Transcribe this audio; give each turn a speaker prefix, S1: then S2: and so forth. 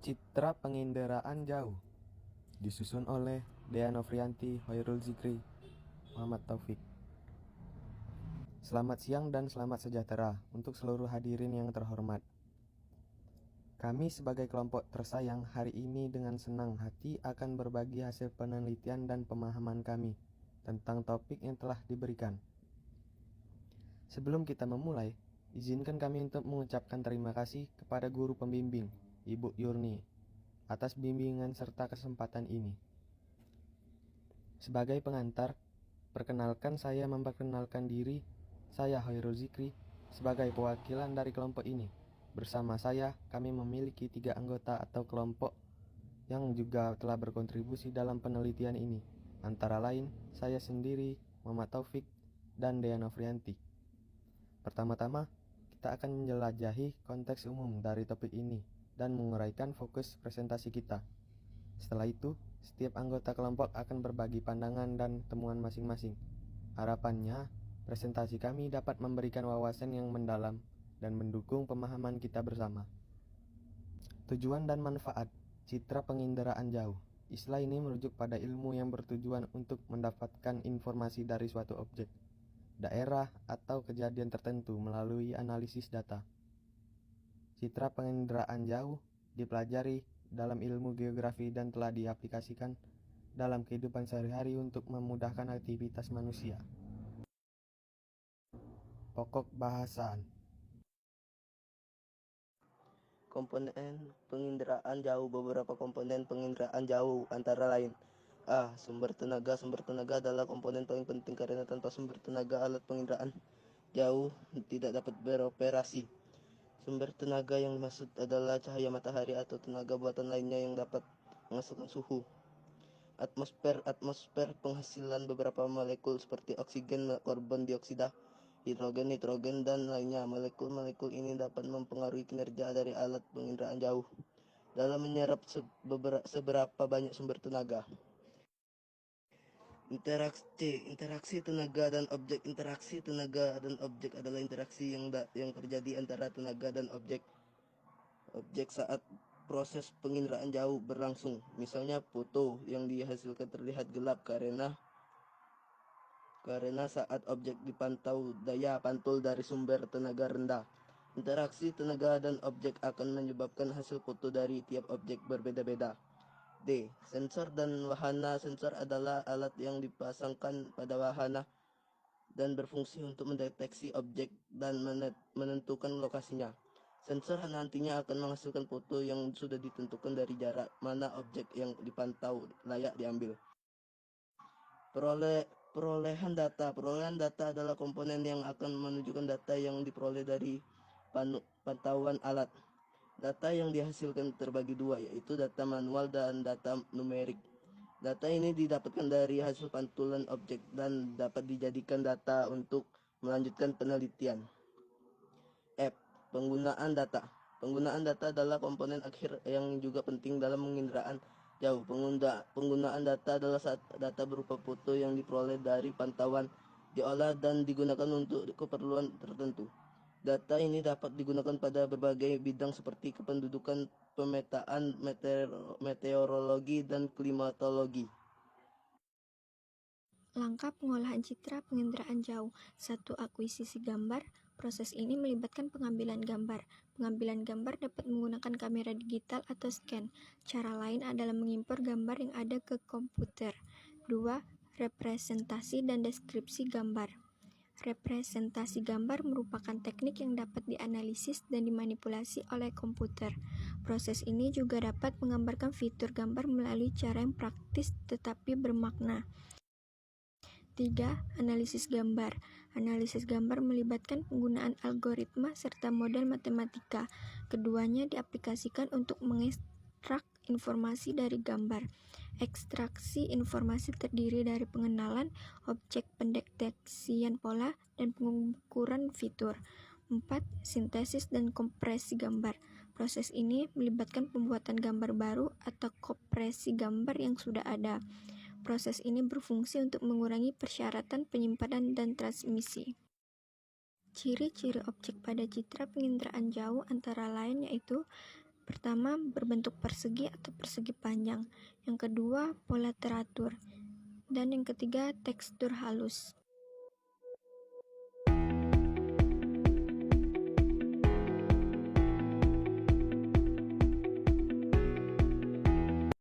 S1: Citra penginderaan jauh disusun oleh Dea Novrianti, Hoyrul Zikri, Muhammad Taufik. Selamat siang dan selamat sejahtera untuk seluruh hadirin yang terhormat. Kami sebagai kelompok tersayang hari ini dengan senang hati akan berbagi hasil penelitian dan pemahaman kami tentang topik yang telah diberikan. Sebelum kita memulai, izinkan kami untuk mengucapkan terima kasih kepada guru pembimbing, Ibu Yurni, atas bimbingan serta kesempatan ini. Sebagai pengantar, perkenalkan saya memperkenalkan diri. Saya Hoyrul Zikri sebagai perwakilan dari kelompok ini. Bersama saya, kami memiliki 3 anggota atau kelompok yang juga telah berkontribusi dalam penelitian ini. Antara lain, saya sendiri, Muhammad Taufik, dan Dea Novrianti. Pertama-tama, kita akan menjelajahi konteks umum dari topik ini dan menguraikan fokus presentasi kita. Setelah itu, setiap anggota kelompok akan berbagi pandangan dan temuan masing-masing. Harapannya, presentasi kami dapat memberikan wawasan yang mendalam dan mendukung pemahaman kita bersama. Tujuan dan manfaat citra penginderaan jauh. Istilah ini merujuk pada ilmu yang bertujuan untuk mendapatkan informasi dari suatu objek, daerah, atau kejadian tertentu melalui analisis data. Citra penginderaan jauh dipelajari dalam ilmu geografi dan telah diaplikasikan dalam kehidupan sehari-hari untuk memudahkan aktivitas manusia. Pokok bahasan.
S2: Komponen penginderaan jauh. Beberapa komponen penginderaan jauh antara lain sumber tenaga. Sumber tenaga adalah komponen paling penting karena tanpa sumber tenaga alat penginderaan jauh tidak dapat beroperasi. Sumber tenaga yang dimaksud adalah cahaya matahari atau tenaga buatan lainnya yang dapat menghasilkan suhu. Atmosfer penghasilan beberapa molekul seperti oksigen, karbon dioksida, hidrogen, nitrogen, dan lainnya. Molekul-molekul ini dapat mempengaruhi kinerja dari alat penginderaan jauh dalam menyerap seberapa banyak sumber tenaga. Interaksi tenaga dan objek. Interaksi tenaga dan objek adalah interaksi yang terjadi antara tenaga dan objek saat proses penginderaan jauh berlangsung. Misalnya foto yang dihasilkan terlihat gelap karena saat objek dipantau daya pantul dari sumber tenaga rendah. Interaksi tenaga dan objek akan menyebabkan hasil foto dari tiap objek berbeda-beda. D. Sensor dan wahana. Sensor adalah alat yang dipasangkan pada wahana dan berfungsi untuk mendeteksi objek dan menentukan lokasinya. Sensor nantinya akan menghasilkan foto yang sudah ditentukan dari jarak mana objek yang dipantau layak diambil. Perolehan data. Perolehan data adalah komponen yang akan menunjukkan data yang diperoleh dari pantauan alat. Data yang dihasilkan terbagi dua, yaitu data manual dan data numerik. Data ini didapatkan dari hasil pantulan objek dan dapat dijadikan data untuk melanjutkan penelitian. F. Penggunaan data. Penggunaan data adalah komponen akhir yang juga penting dalam penginderaan jauh. Penggunaan data adalah saat data berupa foto yang diperoleh dari pantauan diolah dan digunakan untuk keperluan tertentu. Data ini dapat digunakan pada berbagai bidang seperti kependudukan, pemetaan, meteorologi, dan klimatologi.
S3: Langkah pengolahan citra penginderaan jauh. 1. Akuisisi gambar. Proses ini melibatkan pengambilan gambar. Pengambilan gambar dapat menggunakan kamera digital atau scan. Cara lain adalah mengimpor gambar yang ada ke komputer. 2. Representasi dan deskripsi gambar. Representasi gambar merupakan teknik yang dapat dianalisis dan dimanipulasi oleh komputer. Proses ini juga dapat menggambarkan fitur gambar melalui cara yang praktis tetapi bermakna. 3. Analisis gambar. Analisis gambar melibatkan penggunaan algoritma serta model matematika. Keduanya diaplikasikan untuk mengekstrak informasi dari gambar. Ekstraksi informasi terdiri dari pengenalan objek, pendeteksian pola, dan pengukuran fitur. 4. Sintesis dan kompresi gambar. Proses ini melibatkan pembuatan gambar baru atau kompresi gambar yang sudah ada. Proses ini berfungsi untuk mengurangi persyaratan penyimpanan dan transmisi. Ciri-ciri objek pada citra penginderaan jauh antara lain yaitu Pertama, berbentuk persegi atau persegi panjang. Yang kedua, pola teratur. Dan yang ketiga, tekstur halus.